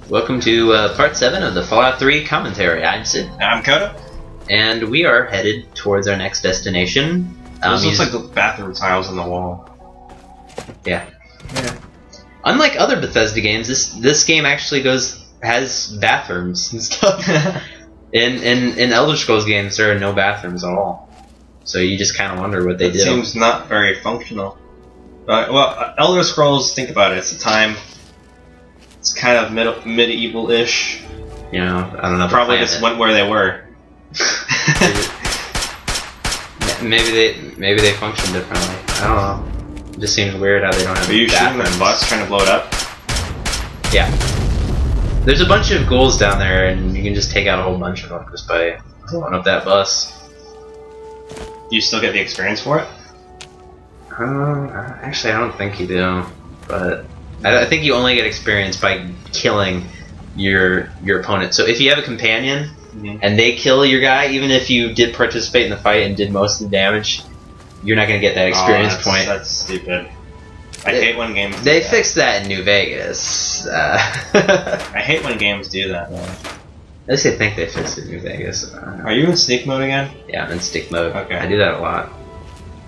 Welcome to part 7 of the Fallout 3 commentary. I'm Sid. I'm Koda. And we are headed towards our next destination. This looks like the bathroom tiles on the wall. Yeah. Unlike other Bethesda games, this game actually has bathrooms and stuff. in Elder Scrolls games, there are no bathrooms at all. So you just kind of wonder what they did. It seems not very functional. Well, Elder Scrolls, think about it. It's a time. It's kind of medieval-ish. You know, I don't know. Probably just went where they were. maybe they function differently. I don't know. It just seems weird how they don't have. Are you shooting that bus trying to blow it up? Yeah. There's a bunch of ghouls down there, and you can just take out a whole bunch of them just by blowing up that bus. Do you still get the experience for it? Actually, I don't think you do, but I think you only get experience by killing your opponent. So if you have a companion and they kill your guy, even if you did participate in the fight and did most of the damage, you're not going to get that experience point. That's stupid. I hate when games do They that. fixed that in New Vegas. I hate when games do that, man. At least I think they fixed it in New Vegas. Are you in sneak mode again? Yeah, I'm in sneak mode. Okay. I do that a lot.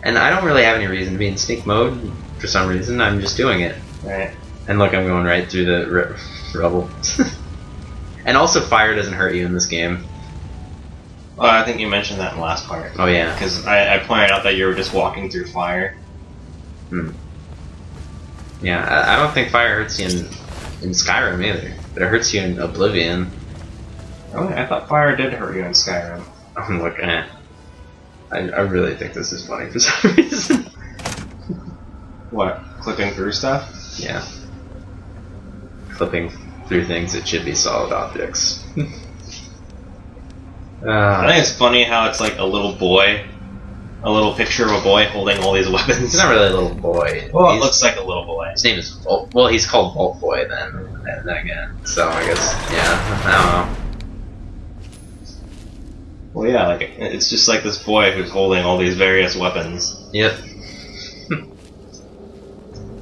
And I don't really have any reason to be in sneak mode for some reason. I'm just doing it. Right. And look, I'm going right through the rubble. And also, fire doesn't hurt you in this game. Well, I think you mentioned that in the last part. Oh yeah. Because I pointed out that you were just walking through fire. Yeah, I don't think fire hurts you in Skyrim either, but it hurts you in Oblivion. Really? I thought fire did hurt you in Skyrim. I'm looking at. I really think this is funny for some reason. What? Clipping through stuff? Yeah. Clipping through things that should be solid objects. I think it's funny how it's like a little boy, a little picture of a boy holding all these weapons. He's not really a little boy. Well, it looks like a little boy. His name is Volt. Well, he's called Vault Boy then again. So I guess, yeah, I don't know. Well, yeah, like it's just like this boy who's holding all these various weapons. Yep.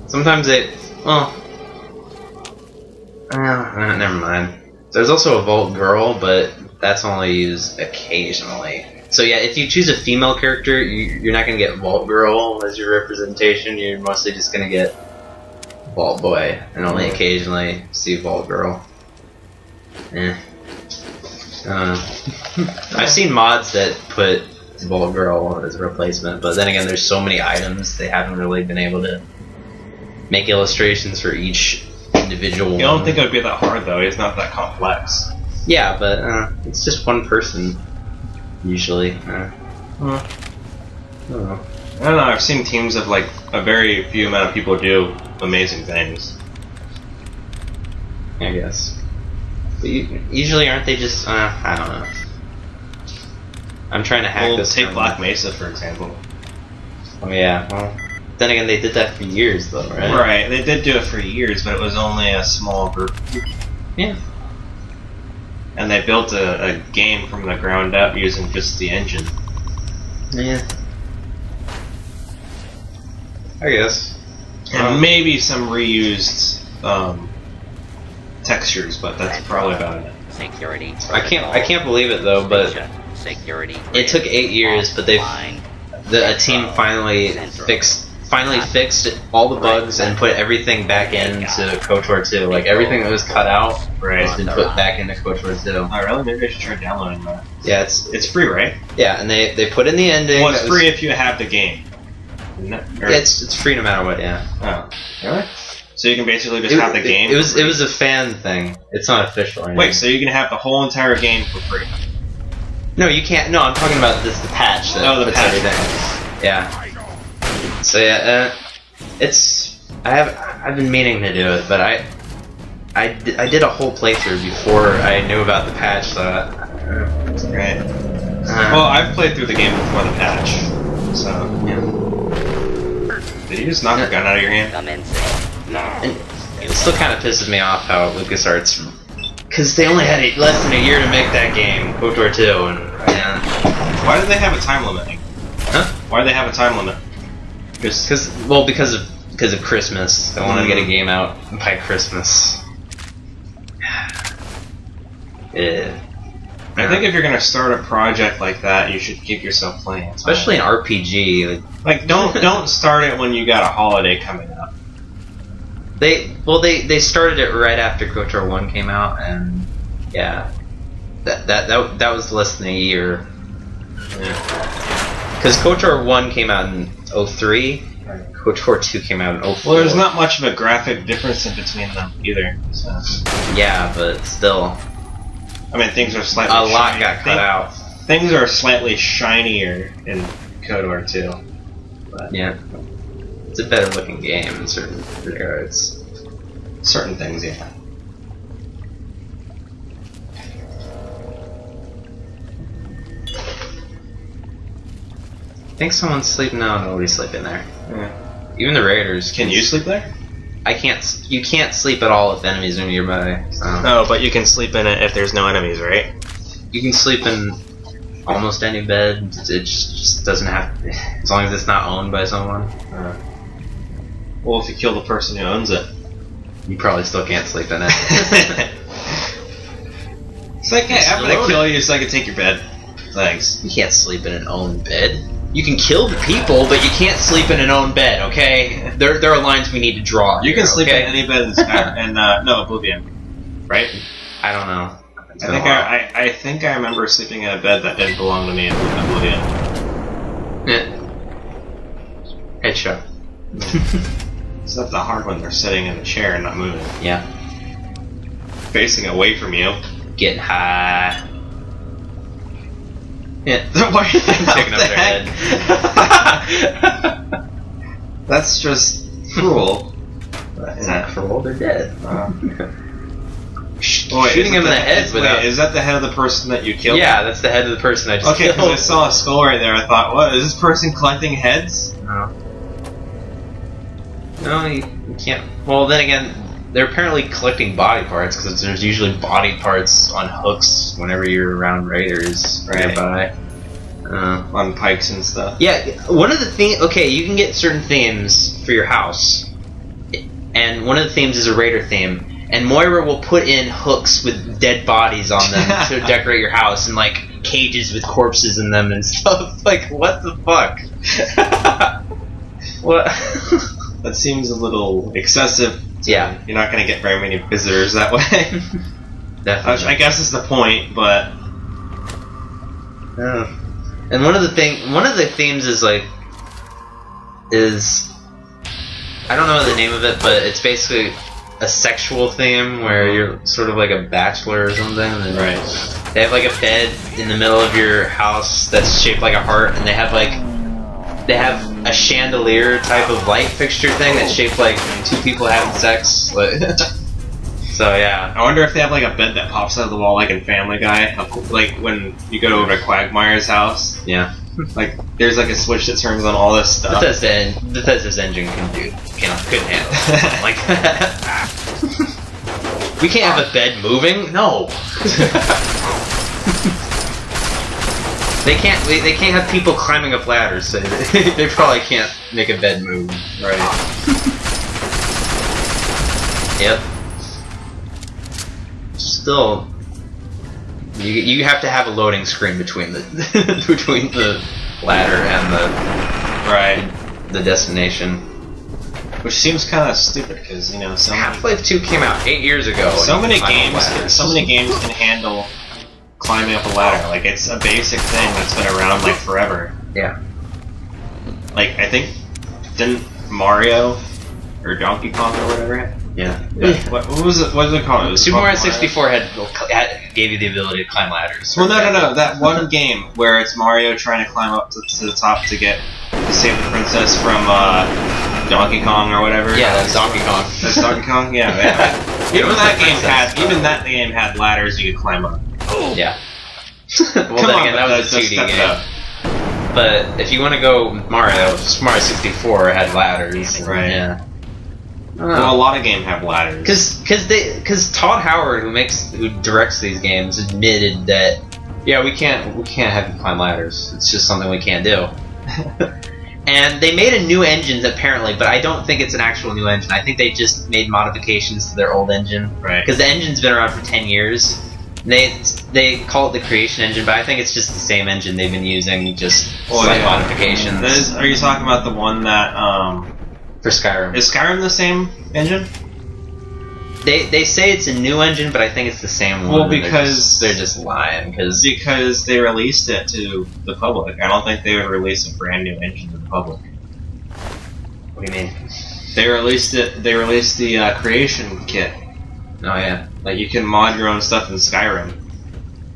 Sometimes they, well, never mind. There's also a Vault Girl, but that's only used occasionally. So yeah, if you choose a female character, you're not going to get Vault Girl as your representation. You're mostly just going to get Vault Boy, and only occasionally see Vault Girl. I've seen mods that put Vault Girl as a replacement, but then again, there's so many items they haven't really been able to make illustrations for each individual. You don't think it would be that hard though? It's not that complex. Yeah, but it's just one person usually. I don't know. I've seen teams of like a very few amount of people do amazing things. I guess. But usually, aren't they just? I don't know. I'm trying to hack this. Take Black Mesa for example. Oh yeah. Well, then again, they did that for years, though, right? Right. They did do it for years, but it was only a small group. Yeah. And they built a game from the ground up using just the engine. Yeah. I guess. And maybe some reused textures, but that's probably about it. Security. I can't believe it though, but Security. it took 8 years, but a team finally fixed all the bugs and put everything back into KOTOR 2. Like everything that was cut out has been put back into KOTOR 2. Oh really? Maybe I should try downloading that. Yeah, it's free, right? Yeah, and they put in the ending. Well, it's free if you have the game. It's free no matter what. Yeah. Oh, really? So you can basically just have the game. It was a fan thing. It's not official. Or Wait, so you can have the whole entire game for free? No, you can't. No, I'm talking about the patch. That the puts patch. Everything. Yeah. So yeah, I've been meaning to do it, but I did a whole playthrough before I knew about the patch. So. Right. Well, I've played through the game before the patch. So. Yeah. Did you just knock a gun out of your hand? And it still kind of pisses me off how LucasArts, because they only had less than a year to make that game, KOTOR 2, and yeah. Why do they have a time limit? Huh? Why do they have a time limit? Because of Christmas. They want to get a game out by Christmas. I think if you're gonna start a project like that, you should keep yourself playing. Especially an RPG. Like don't start it when you got a holiday coming up. They started it right after KOTOR 1 came out, and yeah, that was less than a year. Because KOTOR 1 came out in 03, KOTOR 2 came out in 04. Well, there's not much of a graphic difference in between them either. So. Yeah, but still. I mean, things are slightly. A lot got cut out. Things are slightly shinier in KOTOR 2. But yeah, it's a better looking game in certain regards. Certain things, yeah. I think someone's sleeping now. Nobody's sleeping there. Yeah. Even the raiders. Can you sleep there? I can't. You can't sleep at all if enemies are nearby. So. No, but you can sleep in it if there's no enemies, right? You can sleep in almost any bed. It just doesn't have, as long as it's not owned by someone. Well, if you kill the person who owns it, you probably still can't sleep in it. It's like, hey, I'm gonna kill you so I can take your bed. Thanks. You can't sleep in an owned bed. You can kill the people, but you can't sleep in an own bed, okay? There are lines we need to draw. You can sleep in any bed in Skyrim, and no, Oblivion, right? I don't know. I think I remember sleeping in a bed that didn't belong to me in Oblivion. Headshot. So that's the hard one. They're sitting in a chair and not moving. Yeah. Facing away from you. Getting high. Yeah. Why are you taking up their head? That's just cruel. It's not cruel. They're dead. Shooting him in the head without... Is that the head of the person that you killed? Yeah, that's the head of the person I just killed. Okay, because I saw a skull right there. I thought, what, is this person collecting heads? No. No, you can't... Well, then again, they're apparently collecting body parts, because there's usually body parts on hooks whenever you're around raiders nearby. On pikes and stuff. Yeah, one of the things... Okay, you can get certain themes for your house. And one of the themes is a raider theme. And Moira will put in hooks with dead bodies on them to decorate your house, and like cages with corpses in them and stuff. Like, what the fuck? What? That seems a little excessive. Yeah. You're not going to get very many visitors that way. Definitely. I guess it's the point, but... And one of the themes is like... I don't know the name of it, but it's basically a sexual theme where you're sort of like a bachelor or something. And right. They have like a bed in the middle of your house that's shaped like a heart, and they have a chandelier type of light fixture thing that's shaped like two people having sex. So yeah. I wonder if they have like a bed that pops out of the wall like in Family Guy, like when you go over to Quagmire's house. Yeah. Like there's like a switch that turns on all this stuff. Bethesda's engine couldn't handle something like that. We can't have a bed moving. No. They can't have people climbing up ladders. So they probably can't make a bed move. Right. Yep. Still, you have to have a loading screen between the ladder and the destination. Which seems kind of stupid because Half-Life 2 came out 8 years ago. So many games can handle climbing up a ladder. Like it's a basic thing that's been around like forever. Yeah. Like I think didn't Mario or Donkey Kong or whatever. Yeah. What was it? What was it called? Super Mario 64 gave you the ability to climb ladders. Well, no. That one game where it's Mario trying to climb up to the top to save the princess from Donkey Kong or whatever. Yeah, that's Donkey Kong. That's Donkey Kong. Yeah. Even that game had ladders you could climb up. Yeah. Well, then again, that was a 2D game. But if you want to go Mario, Super Mario 64 had ladders. Right. Yeah. Well, a lot of games have ladders. Because Todd Howard, who directs these games, admitted that we can't have you climb ladders. It's just something we can't do. And they made a new engine apparently, but I don't think it's an actual new engine. I think they just made modifications to their old engine. Right. Because the engine's been around for 10 years, They call it the creation engine, but I think it's just the same engine they've been using, just slight modifications. Are you talking about the one that for Skyrim? Is Skyrim the same engine? They say it's a new engine, but I think it's the same one. Well, because they're just lying because they released it to the public. I don't think they would release a brand new engine to the public. What do you mean? They released it. They released the creation kit. Oh yeah. Like you can mod your own stuff in Skyrim,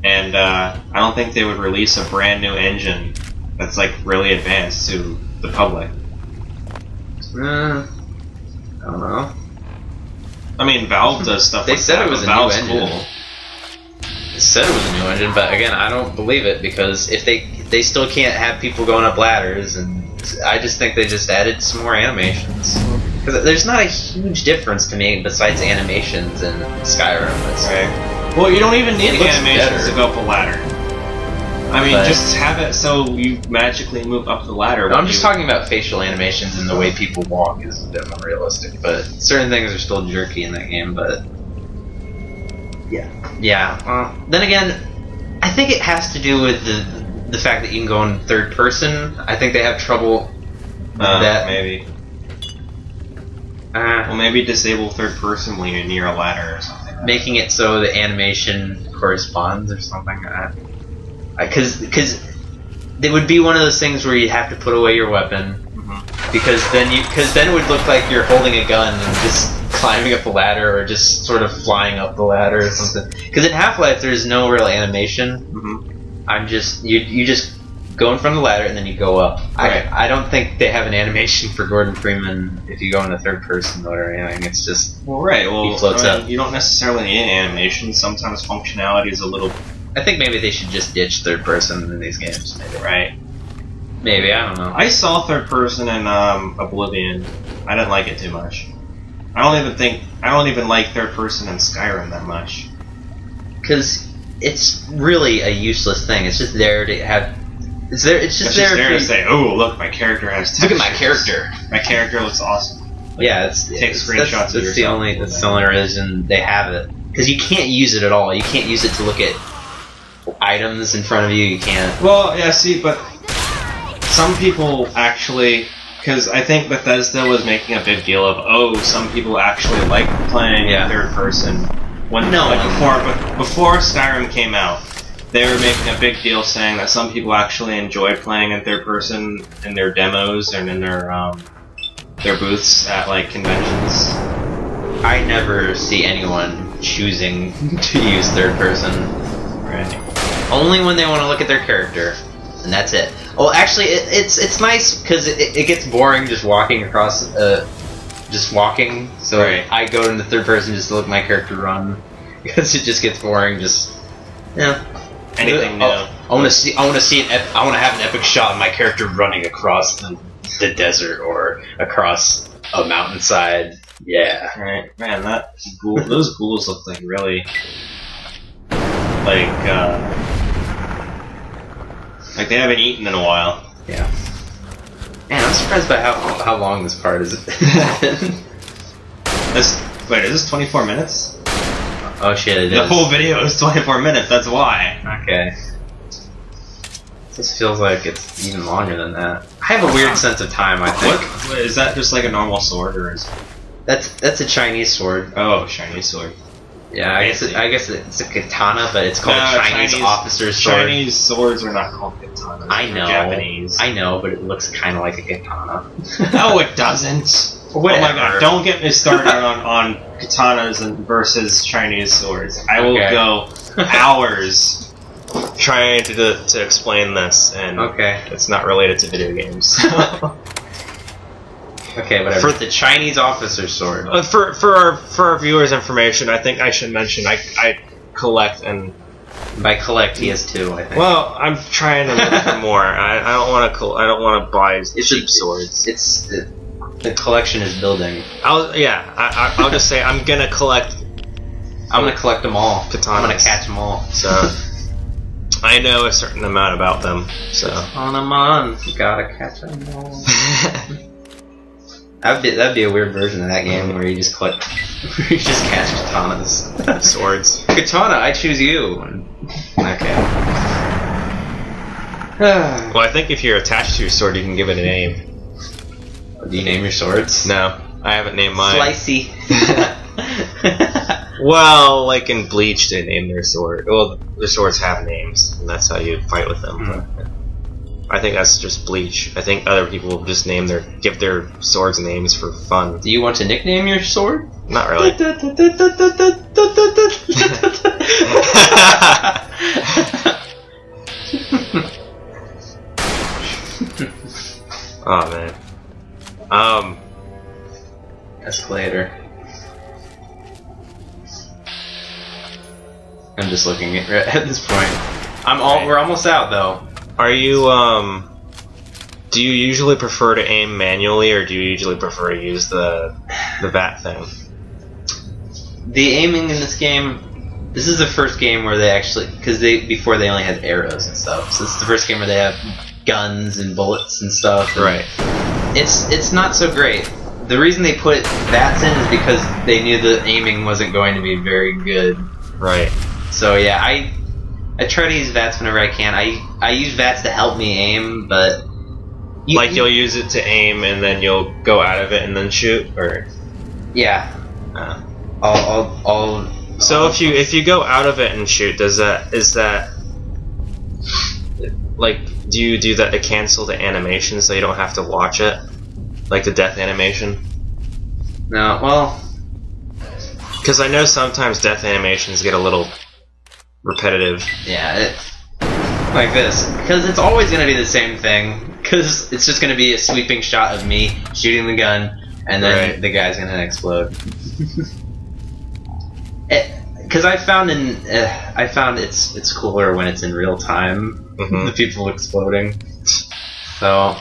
and I don't think they would release a brand new engine that's like really advanced to the public. I don't know. I mean, Valve does stuff. They like said that, it was a Valve's new engine. Cool. They said it was a new engine, but again, I don't believe it because if they still can't have people going up ladders, and I just think they just added some more animations. Because there's not a huge difference to me besides animations in Skyrim. Right. Well, you don't even need animations to go up a ladder. I mean, just have it so you magically move up the ladder. No, I'm just talking about facial animations and the way people walk is a bit more realistic. But certain things are still jerky in that game. But yeah. Then again, I think it has to do with the fact that you can go in third person. I think they have trouble with that. Maybe. Well, maybe disable third person when you're near a ladder or something. Making it so the animation corresponds or something. Because it would be one of those things where you have to put away your weapon, because then it would look like you're holding a gun and just climbing up the ladder or just sort of flying up the ladder or something. Because in Half-Life there's no real animation. You just go in front of the ladder and then you go up. Right. I don't think they have an animation for Gordon Freeman if you go in the third person mode or anything. It's just he floats up. You don't necessarily need an animation. Sometimes functionality is a little. I think maybe they should just ditch third person in these games. Maybe. Right. Maybe, I don't know. I saw third person in Oblivion. I didn't like it too much. I don't even like third person in Skyrim that much. Because it's really a useless thing. It's just there to have. It's just there to say, oh look, my character has textures. Look at my character. My character looks awesome. Yeah, take screenshots of yourself. That's the only reason they have it. Because you can't use it at all. You can't use it to look at items in front of you. You can't. Well, yeah, see, but some people actually, because I think Bethesda was making a big deal of, some people actually like playing third person. Before Skyrim came out, they were making a big deal saying that some people actually enjoy playing in third person in their demos and in their booths at like conventions. I never see anyone choosing to use third person. Right. Only when they want to look at their character, and that's it. Well, actually, it's nice because it gets boring just walking across, just walking. So I go into third person just to look at my character run because it just gets boring. Just anything new. I want to have an epic shot of my character running across the desert or across a mountainside. Yeah. Right, man. Those ghouls look like really. Like they haven't eaten in a while. Yeah. Man, I'm surprised by how long this part is. Wait, is this 24 minutes? Oh shit, it is. The whole video is 24 minutes, that's why. Okay. This feels like it's even longer than that. I have a weird sense of time, I think. What? Is that just like a normal sword, or is... That's a Chinese sword. Oh, Chinese sword. Yeah, I guess it's a katana, but it's called a Chinese officer's sword. Chinese swords are not called katanas. I know. Japanese. I know, but it looks kind of like a katana. No, it doesn't. Whatever. Oh my god! Don't get me started on katanas versus Chinese swords. I will go hours trying to explain this, and it's not related to video games. Okay, whatever. For the Chinese officer's sword. For our viewers' information, I think I should mention I collect and. By collect, he has two. I think. Well, I'm trying to look for more. I don't want to buy cheap swords. The collection is building. I'll just say I'm gonna collect. I'm gonna collect them all. Katanas. I'm gonna catch them all. So I know a certain amount about them. So on them on, you gotta catch them all. That'd be a weird version of that game where you just catch katanas, swords. Katana, I choose you. Okay. Well, I think if you're attached to your sword, you can give it a name. Do you name your swords? No, I haven't named mine. Slicey. Well, like in Bleach, they name their sword. Well, their swords have names, and that's how you fight with them. Mm-hmm. I think that's just Bleach. I think other people just give their swords names for fun. Do you want to nickname your sword? Not really. Oh man. Escalator. I'm just looking at this point. We're almost out though. Are you do you usually prefer to aim manually, or do you usually prefer to use the VAT thing? The aiming in this game, this is the first game where they actually, because before they only had arrows and stuff, so this is the first game where they have guns and bullets and stuff. And right. It's not so great. The reason they put VATs in is because they knew the aiming wasn't going to be very good. Right. So yeah, I try to use VATs whenever I can. I use VATs to help me aim, but you'll use it to aim and then you'll go out of it and then shoot, or yeah. So if you go out of it and shoot, is that like, do you do that to cancel the animation so you don't have to watch it, like the death animation? No, well, because I know sometimes death animations get a little repetitive. Yeah, it's like this, because it's always going to be the same thing, because it's just going to be a sweeping shot of me shooting the gun, and then the guy's going to explode. Because I found it's cooler when it's in real time, the people exploding. So,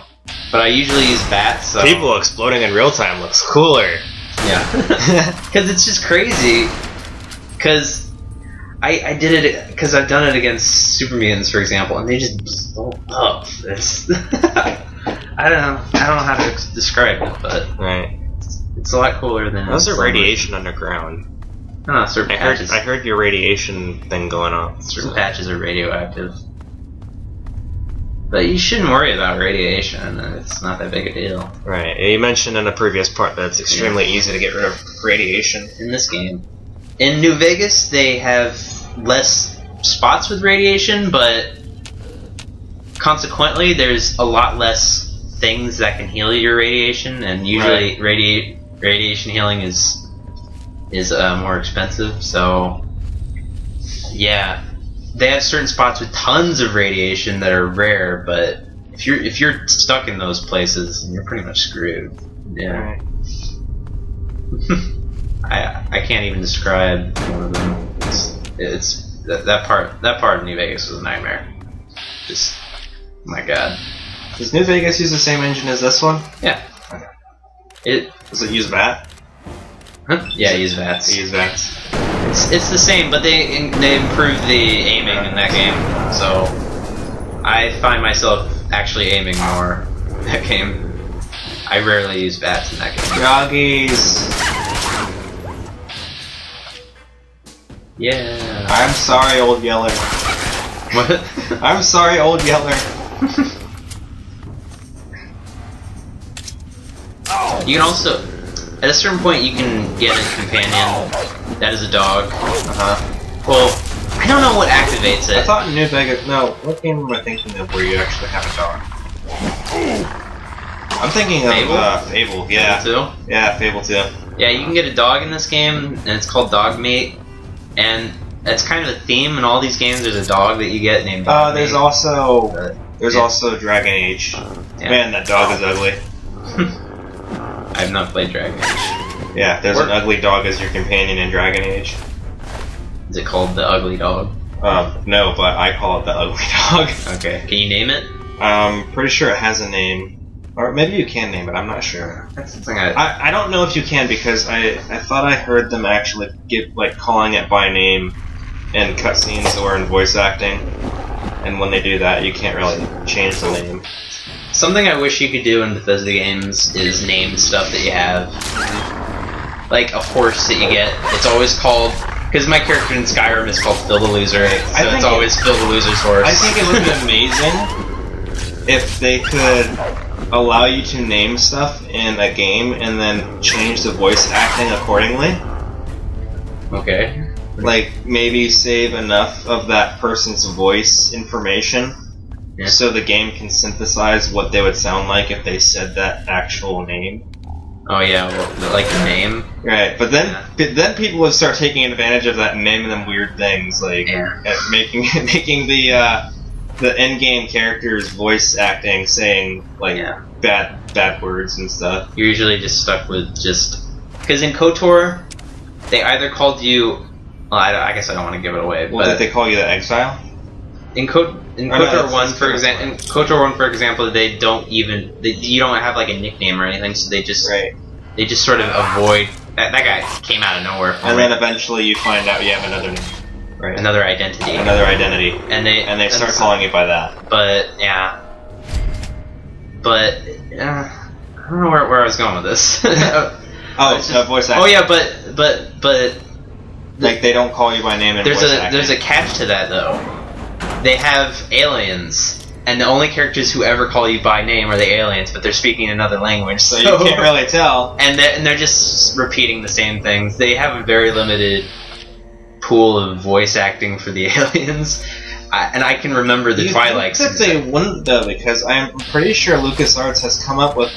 but I usually use VATs. So. People exploding in real time looks cooler. Yeah, because it's just crazy. Because I did it because I've done it against super mutants, for example, and they just blow up. It's I don't know how to describe it, but it's a lot cooler than. How's the radiation underground? No, certain patches. I heard your radiation thing going on. Certain patches are radioactive. But you shouldn't worry about radiation. It's not that big a deal. Right. You mentioned in a previous part that it's extremely easy to get rid of radiation. In this game. In New Vegas, they have less spots with radiation, but consequently, there's a lot less things that can heal your radiation, and usually radiation healing is more expensive, so yeah, they have certain spots with tons of radiation that are rare, but if you're stuck in those places, you're pretty much screwed. Yeah. I can't even describe one of them. It's that part of New Vegas was a nightmare. Just, my god. Does New Vegas use the same engine as this one? Yeah. Okay. Does it use VAT? Huh? Yeah, use VATs. They use VATs. It's the same, but they improved the aiming in that game, so I find myself actually aiming more in that game. I rarely use VATs in that game. Doggies! Yeah. I'm sorry, old Yeller. What? I'm sorry, old Yeller. You can also, at a certain point, you can get a companion that is a dog. Well, I don't know what activates it. I thought in New Vegas. No, what game am I thinking of where you actually have a dog? I'm thinking of Fable. Yeah. Fable 2? Yeah, Fable 2. Yeah, you can get a dog in this game, and it's called Dog Meat, and that's kind of a theme in all these games. There's a dog that you get named Dog Meat. There's also Dragon Age. Yeah. Man, that dog is ugly. I have not played Dragon Age. Yeah, there's an ugly dog as your companion in Dragon Age. Is it called the Ugly Dog? No, but I call it the Ugly Dog. Okay. Can you name it? Pretty sure it has a name. Or maybe you can name it, I'm not sure. That's something I don't know if you can, because I thought I heard them actually calling it by name in cutscenes or in voice acting. And when they do that, you can't really change the name. Something I wish you could do in Bethesda games is name stuff that you have. Like a horse that you get, it's always called Because my character in Skyrim is called Phil the Loser, so it's always Phil the Loser's horse. I think it would be amazing if they could allow you to name stuff in a game and then change the voice acting accordingly. Okay. Like, maybe save enough of that person's voice information so the game can synthesize what they would sound like if they said that actual name. Oh yeah, well, like the name. Right, but then people would start taking advantage of that and naming them weird things, like making the in-game character's voice acting saying like bad words and stuff. You're usually just stuck with because in KOTOR they either called you. Well, I guess I don't want to give it away. Well, did they call you the Exile? In KOTOR 1, for example, they don't even you don't have like a nickname or anything, so they just sort of avoid that guy came out of nowhere. Then eventually you find out you have another name. Right. Another identity. And they start calling you by that. But I don't know where I was going with this. Voice acting. Oh yeah, but like they don't call you by name. There's a catch to that though. They have aliens, and the only characters who ever call you by name are the aliens, but they're speaking another language, so you can't really tell. And they're just repeating the same things. They have a very limited pool of voice acting for the aliens, and I can remember the Twilight. That they wouldn't though, because I'm pretty sure LucasArts has come up with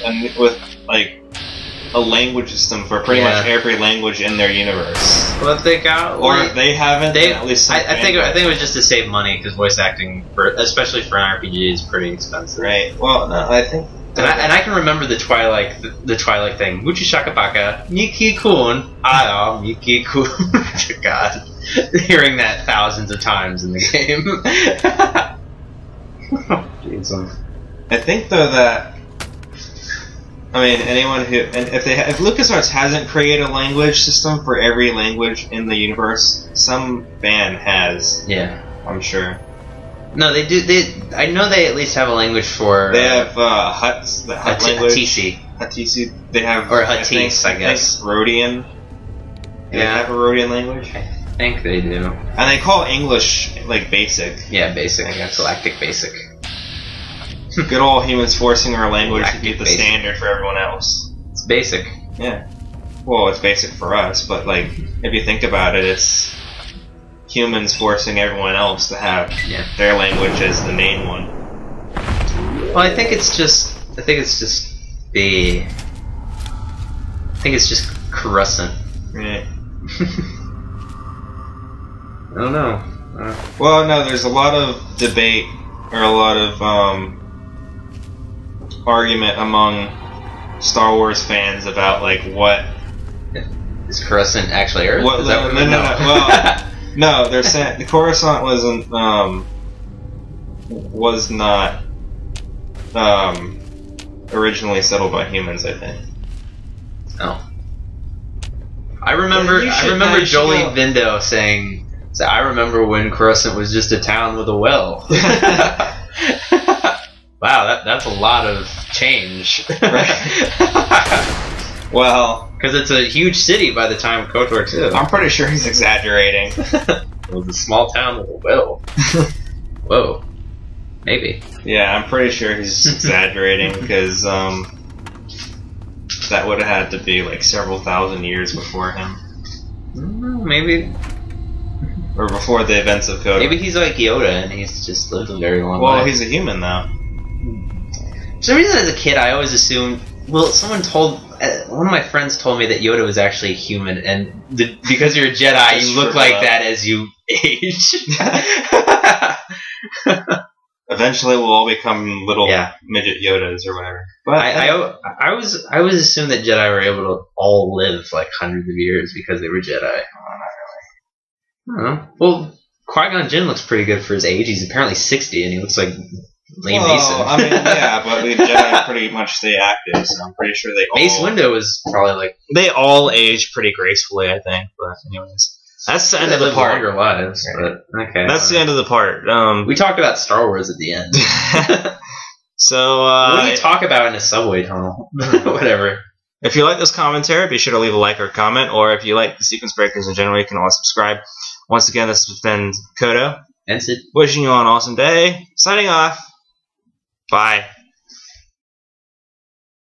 a language system for pretty much every language in their universe. Well, if they got, or if they haven't, then at least I think it was just to save money because voice acting, especially for an RPG, is pretty expensive. Right. Well, no, I think. And I can remember the Twilight thing. Muchi Shakabaka, Miki Kun, Aya, Miki Kun. God, hearing that thousands of times in the game. Jeez. I think though that. I mean, anyone who if LucasArts hasn't created a language system for every language in the universe, some fan has. Yeah, I'm sure. No, they do. I know they at least have a language for. They have Huts, the Hut language. Hatisi. They have Hattis, I guess. Rhodian. They have a Rhodian language. I think they do. And they call English like basic. Yeah, basic. I guess Galactic Basic. Good old humans forcing our language to be the standard for everyone else. It's basic. Yeah. Well, it's basic for us, but like if you think about it, it's humans forcing everyone else to have their language as the main one. Well, I think it's just Coruscant. Right. I don't know. Well, no, there's a lot of debate or a lot of argument among Star Wars fans about like what is Coruscant actually Earth? What, no. Well, no, they're saying Coruscant was not originally settled by humans, I think. Oh. I remember Jolie Vindo saying, I remember when Coruscant was just a town with a well. Wow, that's a lot of change. Well, because it's a huge city by the time of KOTOR 2. I'm pretty sure he's exaggerating. It was a small town with a well. Whoa. Maybe. Yeah, I'm pretty sure he's exaggerating because that would have had to be like several thousand years before him. Maybe. Or before the events of KOTOR. Maybe he's like Yoda and he's just lived a very long life. Well, he's a human though. For some reason as a kid I always assumed, one of my friends told me that Yoda was actually human, and because you're a Jedi, you look like that as you age. Eventually, we'll all become little midget Yodas or whatever. But I always assumed that Jedi were able to all live like hundreds of years because they were Jedi. Not really. I don't know. Well, Qui-Gon Jinn looks pretty good for his age. He's apparently 60, and he looks like Liam Neeson. I mean, yeah, but the Jedi pretty much stay active, so I'm pretty sure they all... Mace Windu was probably like... They all age pretty gracefully, I think, but anyways. That's the end of the part. Longer lives, but okay. That's the end of the part. We talked about Star Wars at the end. So, what do you talk about in a subway tunnel? Whatever. If you like this commentary, be sure to leave a like or a comment. Or if you like the Sequence Breakers in general, you can always subscribe. Once again, this has been Kodo. And Sid. Wishing you all an awesome day. Signing off. Bye.